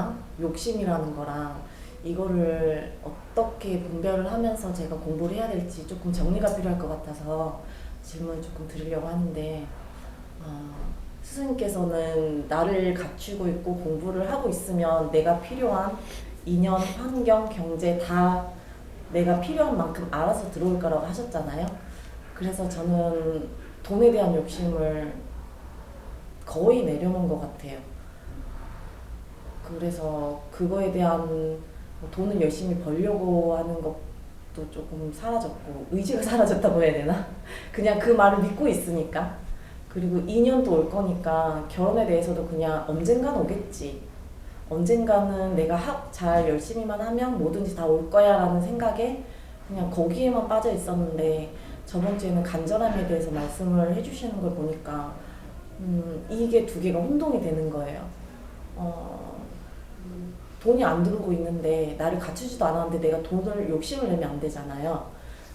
욕망이랑 욕심이라는 거랑 이거를 어떻게 분별을 하면서 제가 공부를 해야 될지 조금 정리가 필요할 것 같아서 질문을 조금 드리려고 하는데, 스승님께서는 나를 갖추고 있고 공부를 하고 있으면 내가 필요한 인연, 환경, 경제 다 내가 필요한 만큼 알아서 들어올 거라고 하셨잖아요. 그래서 저는 돈에 대한 욕심을 거의 내려놓은 것 같아요. 그래서 그거에 대한 돈을 열심히 벌려고 하는 것도 조금 사라졌고, 의지가 사라졌다고 해야 되나? 그냥 그 말을 믿고 있으니까. 그리고 2년도 올 거니까 결혼에 대해서도 그냥 언젠간 오겠지. 언젠가는 내가 잘 열심히만 하면 뭐든지 다 올 거야 라는 생각에 그냥 거기에만 빠져 있었는데, 저번 주에는 간절함에 대해서 말씀을 해주시는 걸 보니까 이게 두 개가 혼동이 되는 거예요. 돈이 안 들어오고 있는데 나를 갖추지도 않았는데 내가 돈을 욕심을 내면 안 되잖아요.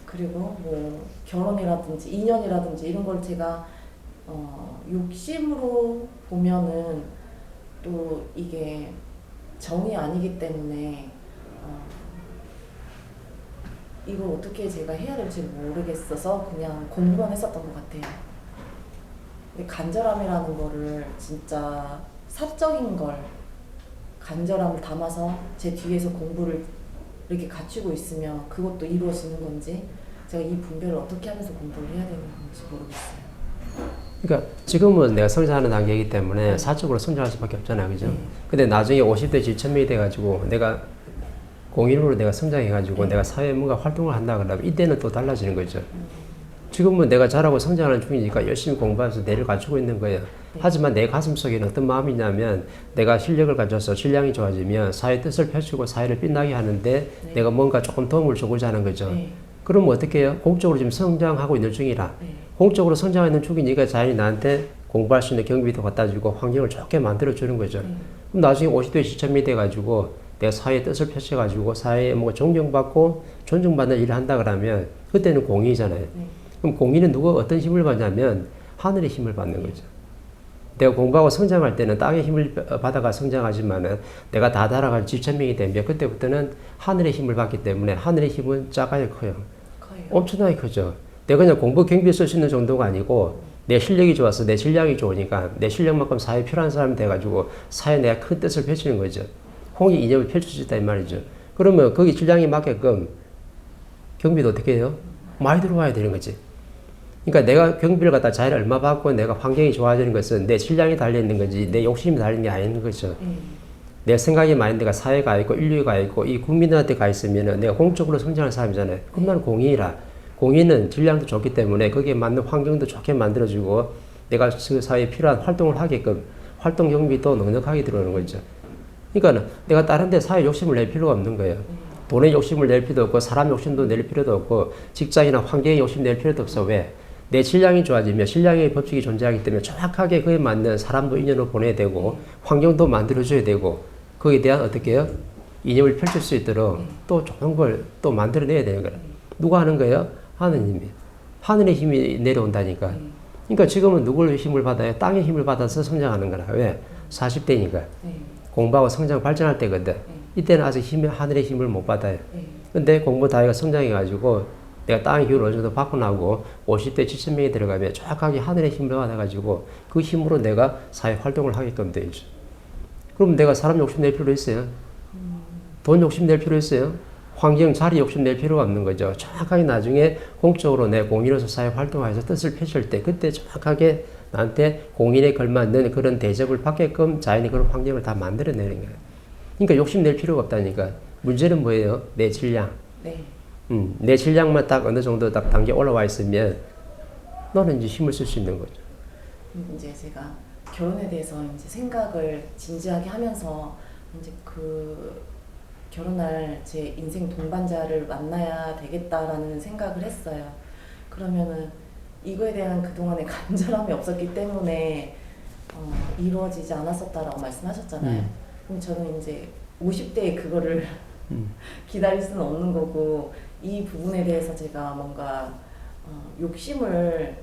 그리고 뭐 결혼이라든지 인연이라든지 이런 걸 제가 욕심으로 보면은 또 이게 정이 아니기 때문에 이걸 어떻게 제가 해야 될지 모르겠어서 그냥 공부만 했었던 것 같아요. 근데 간절함이라는 거를 진짜 사적인 걸 간절함을 담아서 제 뒤에서 공부를 이렇게 갖추고 있으면 그것도 이루어지는 건지, 제가 이 분별을 어떻게 하면서 공부를 해야 되는 건지 모르겠어요. 그러니까 지금은 내가 성장하는 단계이기 때문에 사적으로 성장할 수밖에 없잖아요, 그죠? 근데 나중에 50대 지천명이 돼가지고 내가 공인으로 내가 성장해가지고 내가 사회에 뭔가 활동을 한다 그러면 이때는 또 달라지는 거죠. 지금은 내가 자라고 성장하는 중이니까 열심히 공부해서 내를 갖추고 있는 거예요. 하지만 내 가슴 속에는 어떤 마음이냐면, 내가 실력을 가져서 실력이 좋아지면 사회 뜻을 펼치고 사회를 빛나게 하는데 내가 뭔가 조금 도움을 주고자 하는 거죠. 그러면 어떻게 해요? 공적으로 지금 성장하고 있는 중이라. 공적으로 성장하는 중이니까 자연히 나한테 공부할 수 있는 경비도 갖다 주고 환경을 좋게 만들어 주는 거죠. 그럼 나중에 50대 시점이 돼가지고 내가 사회의 뜻을 펼쳐가지고 사회에 뭔가 존경받고 존중받는 일을 한다 그러면 그때는 공의잖아요. 그럼 공의는 누가 어떤 힘을 받냐면 하늘의 힘을 받는 거죠. 내가 공부하고 성장할 때는 땅의 힘을 받아가 성장하지만은 내가 다 달아갈 지천명이 되면 그때부터는 하늘의 힘을 받기 때문에 하늘의 힘은 작아요, 커요? 엄청나게 크죠. 내가 그냥 공부 경비에 쓸 수 있는 정도가 아니고 내 실력이 좋아서 내 질량이 좋으니까 내 실력만큼 사회에 필요한 사람이 돼가지고 사회에 내가 큰 뜻을 펼치는 거죠. 홍익 이념을 펼칠 수 있다 이 말이죠. 그러면 거기 질량에 맞게끔 경비도 어떻게 해요? 많이 들어와야 되는 거지. 그러니까 내가 경비를 갖다 잘 얼마 받고 내가 환경이 좋아지는 것은 내 실력이 달려있는 거지 내 욕심이 달린 게 아닌 거죠. 내 생각이 많은 데가 사회가 있고 인류가 있고 이 국민들한테 가 있으면 내가 공적으로 성장하는 사람이잖아요. 그럼 나는 공인이라. 공인은 질량도 좋기 때문에 거기에 맞는 환경도 좋게 만들어주고 내가 그 사회에 필요한 활동을 하게끔 활동 경비도 넉넉하게 들어오는 거죠. 그러니까 내가 다른 데 사회 욕심을 낼 필요가 없는 거예요. 돈의 욕심을 낼 필요도 없고 사람 욕심도 낼 필요도 없고 직장이나 환경의 욕심 낼 필요도 없어. 왜? 내 질량이 좋아지면 질량의 법칙이 존재하기 때문에 정확하게 그에 맞는 사람도 인연을 보내야 되고 환경도 만들어줘야 되고 거기에 대한 어떻게 해요? 이념을 펼칠 수 있도록 또 좋은 걸 또 만들어내야 되는 거예요. 누가 하는 거예요? 하느님이. 하늘의 힘이 내려온다니까. 그러니까 지금은 누굴 힘을 받아요? 땅의 힘을 받아서 성장하는 거라. 왜? 40대니까. 공부하고 성장 발전할 때거든. 이때는 아직 하늘의 힘을 못 받아요. 근데 공부 다해가 성장해가지고 내가 땅의 힘을 어느 정도 받고 나고 50대 70명이 들어가면 정확하게 하늘의 힘을 받아가지고 그 힘으로 내가 사회 활동을 하게끔 되죠. 그럼 내가 사람 욕심 낼 필요 있어요? 돈 욕심 낼 필요 있어요? 환경, 자리 욕심 낼 필요가 없는 거죠. 정확하게 나중에 공적으로 내 공인으로서 사회 활동하면서 뜻을 펼칠 때 그때 정확하게 나한테 공인에 걸맞는 그런 대접을 받게끔 자연이 그런 환경을 다 만들어내는 거예요. 그러니까 욕심 낼 필요가 없다니까. 문제는 뭐예요? 내 질량. 내 질량만 딱 어느 정도 딱 단계 올라와 있으면 너는 이제 힘을 쓸 수 있는 거죠. 이제 제가 결혼에 대해서 이제 생각을 진지하게 하면서 이제 그 결혼할 제 인생 동반자를 만나야 되겠다라는 생각을 했어요. 그러면은 이거에 대한 그동안의 간절함이 없었기 때문에 이루어지지 않았었다라고 말씀하셨잖아요. 그럼 저는 이제 50대에 그거를 기다릴 수는 없는 거고, 이 부분에 대해서 제가 뭔가 욕심을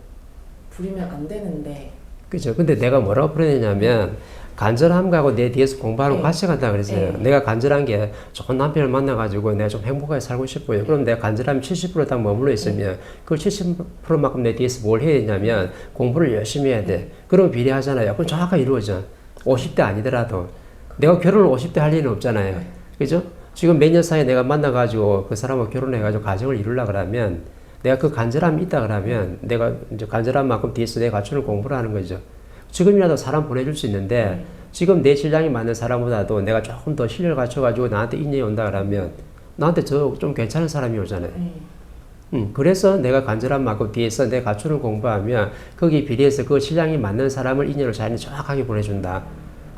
부리면 안 되는데. 그죠. 근데 내가 뭐라고 표현했냐면 간절함하고 내 뒤에서 공부하는 거 네. 같이 간다 그랬어요. 네. 내가 간절한 게 좋은 남편을 만나가지고 내가 좀 행복하게 살고 싶어요. 그럼 내가 간절함이 70%딱 머물러 있으면 그 70%만큼 내 뒤에서 뭘 해야 되냐면 공부를 열심히 해야 돼. 그럼 비례하잖아요. 그럼 정확하게 이루어져. 50대 아니더라도. 내가 결혼을 50대 할 일은 없잖아요. 그죠? 지금 몇 년 사이에 내가 만나가지고 그 사람하고 결혼해가지고 가정을 이루려고 그러면 내가 그 간절함이 있다 그러면 내가 이제 간절한 만큼 뒤에서 내가 갖추는 공부를 하는 거죠. 지금이라도 사람 보내줄 수 있는데 지금 내 신랑이 맞는 사람보다도 내가 조금 더 실력을 갖춰가지고 나한테 인연이 온다 그러면 나한테 저 좀 괜찮은 사람이 오잖아요. 그래서 내가 간절한 만큼 뒤에서 내가 갖추는 공부하면 거기에 비례해서 그 신랑이 맞는 사람을 인연을 자연히 정확하게 보내준다.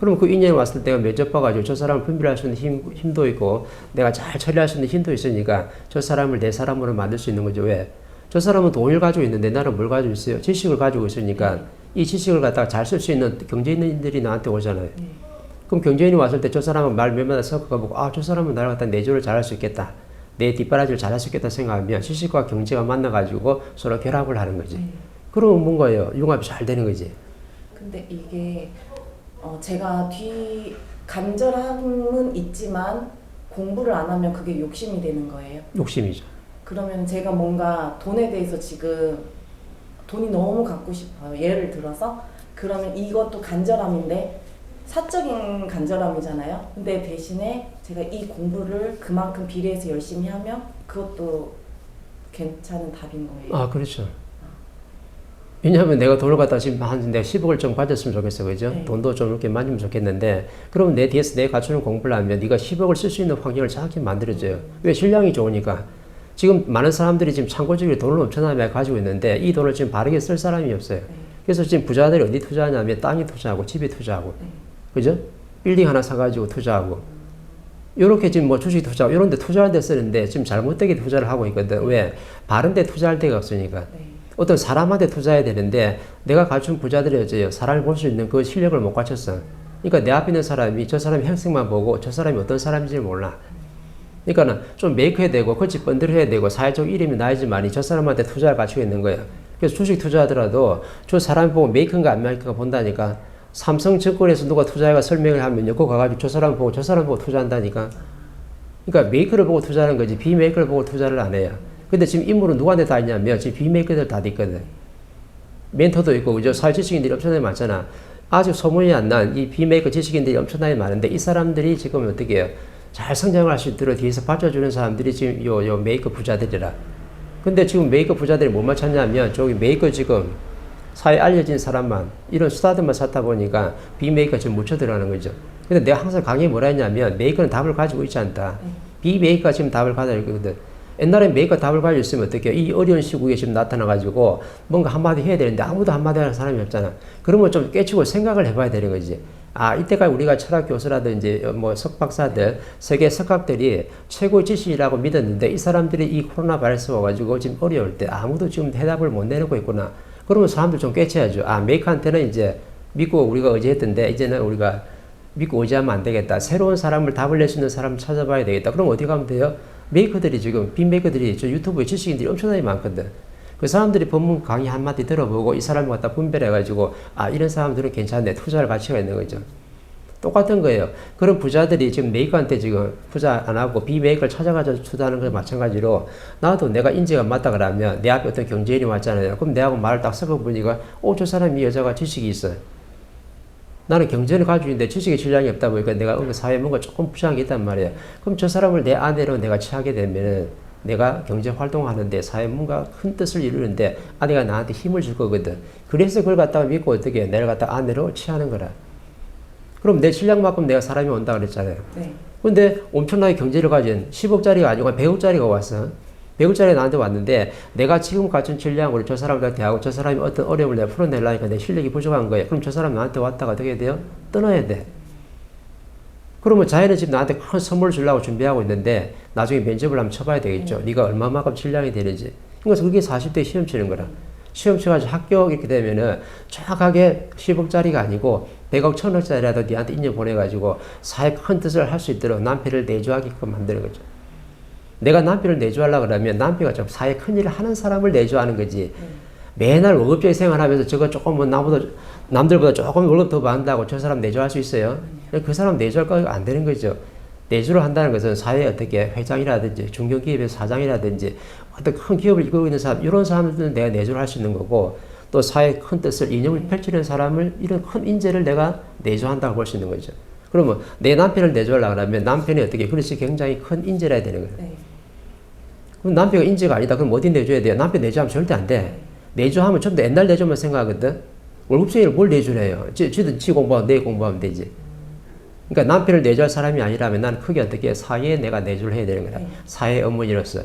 그럼 그 인연이 왔을 때 내가 면접봐가지고 저 사람을 분별할 수 있는 힘도 있고 내가 잘 처리할 수 있는 힘도 있으니까 저 사람을 내 사람으로 만들 수 있는 거죠. 왜? 저 사람은 돈을 가지고 있는데 나는 뭘 가지고 있어요? 지식을 가지고 있으니까 이 지식을 갖다가 잘 쓸 수 있는 경제인들이 나한테 오잖아요. 그럼 경제인이 왔을 때 저 사람은 말 몇 마디 섞어보고 아, 저 사람은 나를 갖다 내조를 잘할 수 있겠다. 내 뒷바라지를 잘할 수 있겠다 생각하면 지식과 경제가 만나가지고 서로 결합을 하는 거지. 그러면 뭔가요? 융합이 잘 되는 거지. 근데 이게 제가 간절함은 있지만 공부를 안 하면 그게 욕심이 되는 거예요. 욕심이죠. 그러면 제가 뭔가 돈에 대해서 지금 돈이 너무 갖고 싶어요. 예를 들어서 그러면 이것도 간절함인데 사적인 간절함이잖아요. 근데 대신에 제가 이 공부를 그만큼 비례해서 열심히 하면 그것도 괜찮은 답인 거예요. 아, 그렇죠. 왜냐하면 내가 돈을 갖다 지금 내가 10억을 좀 가졌으면 좋겠어, 그죠? 네. 돈도 좀 이렇게 만지면 좋겠는데, 그럼 내 뒤에서 내가 갖추는 공부를 하면 네가 10억을 쓸 수 있는 환경을 정확히 만들어줘요. 왜? 실력이 좋으니까. 지금 많은 사람들이 지금 창고적으로 돈을 엄청나게 가지고 있는데 이 돈을 지금 바르게 쓸 사람이 없어요. 그래서 지금 부자들이 어디 투자하냐면 땅에 투자하고 집에 투자하고, 그죠? 빌딩 하나 사가지고 투자하고, 요렇게 지금 뭐 주식 투자하고 이런 데 투자할 때 쓰는데 지금 잘못되게 투자를 하고 있거든. 왜? 바른 데 투자할 데가 없으니까. 어떤 사람한테 투자해야 되는데 내가 갖춘 부자들이 어째요? 사람을 볼 수 있는 그 실력을 못 갖췄어. 그러니까 내 앞에 있는 사람이 저 사람의 행색만 보고 저 사람이 어떤 사람인지 몰라. 그러니까는 좀 메이크해야 되고 그치 번들해야 되고 사회적 이름이 나야지만이 저 사람한테 투자를 갖추고 있는 거예요. 그래서 주식 투자하더라도 저 사람 보고 메이크인가 안 메이크인가 본다니까. 삼성증권에서 누가 투자해가 설명을 하면 여기 가가지고 저 사람 보고 저 사람 보고 투자한다니까. 그러니까 메이크를 보고 투자하는 거지 비메이크를 보고 투자를 안 해요. 근데 지금 인물은 누구한테 다 있냐면 지금 비메이커들 다 있거든. 멘토도 있고 그죠? 사회 지식인들이 엄청나게 많잖아. 아직 소문이 안 난 이 비메이커 지식인들이 엄청나게 많은데 이 사람들이 지금 어떻게 해요? 잘 성장할 수 있도록 뒤에서 받쳐주는 사람들이 지금 요 메이커 부자들이라. 근데 지금 메이커 부자들이 뭐만 찾냐면 저기 메이커 지금 사회에 알려진 사람만 이런 스타들만 찾다 보니까 비메이커 지금 묻혀 들어가는 거죠. 근데 내가 항상 강의에 뭐라 했냐면 메이커는 답을 가지고 있지 않다. 비메이커가 지금 답을 가지고 있거든. 옛날에 메이커 답을 가지고 있으면 어떻게 이 어려운 시국에 지금 나타나가지고 뭔가 한마디 해야 되는데 아무도 한마디 하는 사람이 없잖아. 그러면 좀 깨치고 생각을 해봐야 되는 거지. 아, 이때까지 우리가 철학 교수라든지 뭐 석박사들, 세계 석학들이 최고의 지식이라고 믿었는데 이 사람들이 이 코로나 바이러스 와가지고 지금 어려울 때 아무도 지금 대답을 못 내놓고 있구나. 그러면 사람들 좀 깨쳐야죠. 아, 메이커한테는 이제 믿고 우리가 의지했던데 이제는 우리가 믿고 의지하면 안 되겠다. 새로운 사람을 답을 낼 수 있는 사람을 찾아봐야 되겠다. 그럼 어디 가면 돼요? 메이커들이 지금 빈메이커들이 저 유튜브에 지식인들이 엄청나게 많거든. 그 사람들이 법문 강의 한마디 들어보고 이 사람을 갖다 분별해가지고 아, 이런 사람들은 괜찮네. 투자할 가치가 있는 거죠. 똑같은 거예요. 그런 부자들이 지금 메이커한테 지금 투자 안 하고 비메이커를 찾아가서 투자하는 거 마찬가지로 나도 내가 인지가 맞다 그러면 내 앞에 어떤 경제인이 왔잖아요. 그럼 내하고 말을 딱 섞어보니까 저 사람이 여자가 지식이 있어요. 나는 경제를 가지고 있는데 지식의 질량이 없다 보니까 내가 사회에 뭔가 조금 부족한 게 있단 말이에요. 그럼 저 사람을 내 아내로 내가 취하게 되면은 내가 경제 활동하는데 사회에 뭔가 큰 뜻을 이루는데 아내가 나한테 힘을 줄 거거든. 그래서 그걸 갖다가 믿고 어떻게 내를 갖다 아내로 취하는 거라. 그럼 내 질량만큼 내가 사람이 온다 그랬잖아요. 네. 근데 엄청나게 경제를 가진 10억짜리가 아니고 100억짜리가 왔어. 100억짜리 나한테 왔는데 내가 지금 갖춘 질량으로 저 사람한테 대하고 저 사람이 어떤 어려움을 내가 풀어내려니까 내 실력이 부족한 거예요. 그럼 저 사람 나한테 왔다가 어떻게 돼요? 떠나야 돼. 그러면 자연은 지금 나한테 큰 선물을 주려고 준비하고 있는데 나중에 면접을 한번 쳐봐야 되겠죠. 네가 얼마만큼 질량이 되는지. 그래서 그게 40대 시험 치는 거라. 시험 쳐가지고 합격 이렇게 되면은 정확하게 10억짜리가 아니고 100억, 1000억짜리라도 네한테 인연 보내가지고 사회 큰 뜻을 할 수 있도록 남편을 내조하게끔 만드는 거죠. 내가 남편을 내조하려고 그러면 남편가 좀 사회 큰 일을 하는 사람을 내조하는 거지. 매날 월급제의 생활하면서 저거 조금 뭐 남들보다 조금 월급 더 받는다고 저 사람 내조할 수 있어요? 그 사람 내조할 거가 안 되는 거죠. 내조를 한다는 것은 사회에 어떻게 회장이라든지 중견기업의 사장이라든지 어떤 큰 기업을 이끌고 있는 사람, 이런 사람들은 내가 내조를 할 수 있는 거고, 또 사회의 큰 뜻을 이념을 펼치는 사람을, 이런 큰 인재를 내가 내조한다고 볼 수 있는 거죠. 그러면 내 남편을 내조하려고 하면 남편이 어떻게, 그렇지 굉장히 큰 인재라 해야 되는 거예요. 네. 그럼 남편이 인재가 아니다. 그럼 어디 내줘야 돼요? 남편 내조하면 절대 안 돼. 내조하면 좀 더 옛날 내조만 생각하거든. 월급쟁이를 뭘 내조를 해요? 지든 지 공부하면 내 공부하면 되지. 그러니까 남편을 내조할 사람이 아니라면 난 크게 어떻게 사회에 내가 내조를 해야 되는 거야. 네. 사회 어머니로서.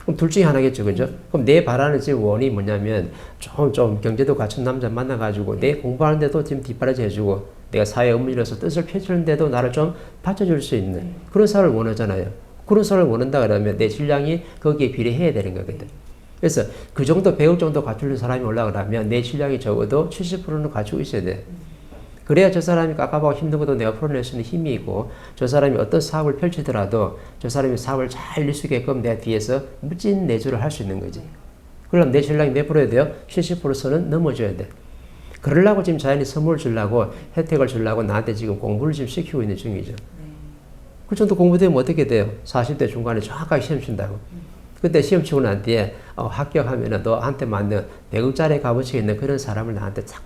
그럼 둘 중에 하나겠죠, 그죠? 그럼 내 바라는 지금 원이 뭐냐면 좀 경제도 갖춘 남자 만나가지고 내 공부하는데도 지금 뒷바라지 해주고 내가 사회 어머니로서 뜻을 펼치는데도 나를 좀 받쳐줄 수 있는 그런 사람을 원하잖아요. 그런 사람을 원한다 그러면 내 신랑이 거기에 비례해야 되는 거거든. 그래서 그 정도 배울 정도 갖추는 사람이 올라가려면 내 신랑이 적어도 70%는 갖추고 있어야 돼. 그래야 저 사람이 깝깝하고 힘든 것도 내가 풀어낼 수 있는 힘이 있고, 저 사람이 어떤 사업을 펼치더라도 저 사람이 사업을 잘 이룰 수 있게끔 내가 뒤에서 멋진 내조를 할 수 있는 거지. 그럼 내 신랑이 몇 프로 해야 돼요? 70%는 넘어줘야 돼. 그러려고 지금 자연히 선물을 주려고 혜택을 주려고 나한테 지금 공부를 지금 시키고 있는 중이죠. 그 정도 공부되면 어떻게 돼요? 40대 중간에 정확하게 시험 친다고. 그때 시험 치고 난 뒤에 합격하면 너한테 맞는 100억짜리 값어치 있는 그런 사람을 나한테 탁